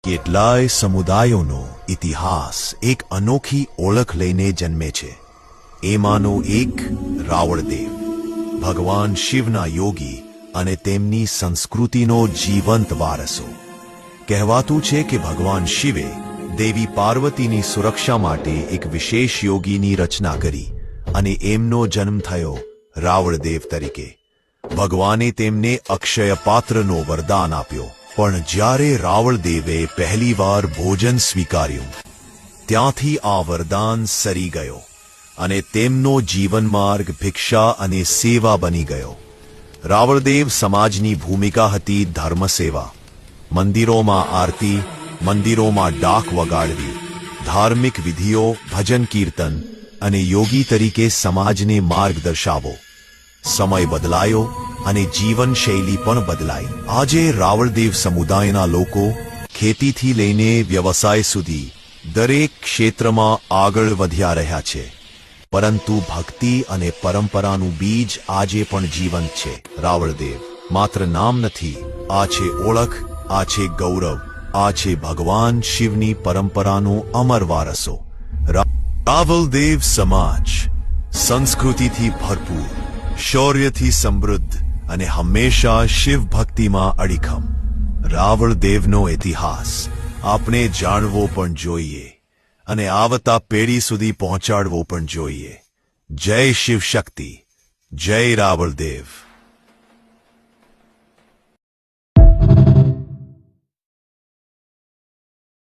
કેટલાય સમુદાયોનો ઇતિહાસ એક અનોખી ઓળખ લઈને જન્મે છે। એમાંનો એક રાવળદેવ, ભગવાન શિવના યોગી અને તેમની સંસ્કૃતિનો જીવંત વારસો। કહેવાતું છે કે ભગવાન શિવે દેવી પાર્વતીની સુરક્ષા માટે એક વિશેષ યોગીની રચના કરી અને એમનો જન્મ થયો રાવળદેવ તરીકે। ભગવાને તેમને અક્ષય પાત્રનો વરદાન આપ્યો, પણ જ્યારે રાવળદેવે પહેલીવાર ભોજન સ્વીકાર્યું ત્યાંથી આ વરદાન સરી ગયો અને તેમનો જીવનમાર્ગ ભિક્ષા અને સેવા બની ગયો। રાવળદેવ સમાજની ભૂમિકા હતી ધર્મસેવા, મંદિરોમાં આરતી, મંદિરોમાં ડાક વગાડવી, ધાર્મિક વિધિઓ, ભજન કીર્તન અને યોગી તરીકે સમાજને માર્ગ દર્શાવો। સમય બદલાયો અને જીવનશૈલી પણ બદલાઈ। આજે રાવળદેવ સમુદાયના લોકો ખેતીથી લઈને વ્યવસાય સુધી દરેક ક્ષેત્રમાં આગળ વધ્યા રહ્યા છે, પરંતુ ભક્તિ અને પરંપરાનું બીજ આજે પણ જીવંત છે। રાવળદેવ માત્ર નામ નથી, આ છે ઓળખ, આ છે ગૌરવ, આ છે ભગવાન શિવની પરંપરાનો અમર વારસો। રાવળદેવ સમાજ સંસ્કૃતિથી ભરપૂર, શૌર્યથી સમૃદ્ધ અને હંમેશા શિવ ભક્તિમાં અડીખમ। રાવળદેવનો ઇતિહાસ આપણે જાણવો પણ જોઈએ અને આવતા પેઢી સુધી પહોંચાડવો પણ જોઈએ। જય શિવ શક્તિ, જય રાવળદેવ।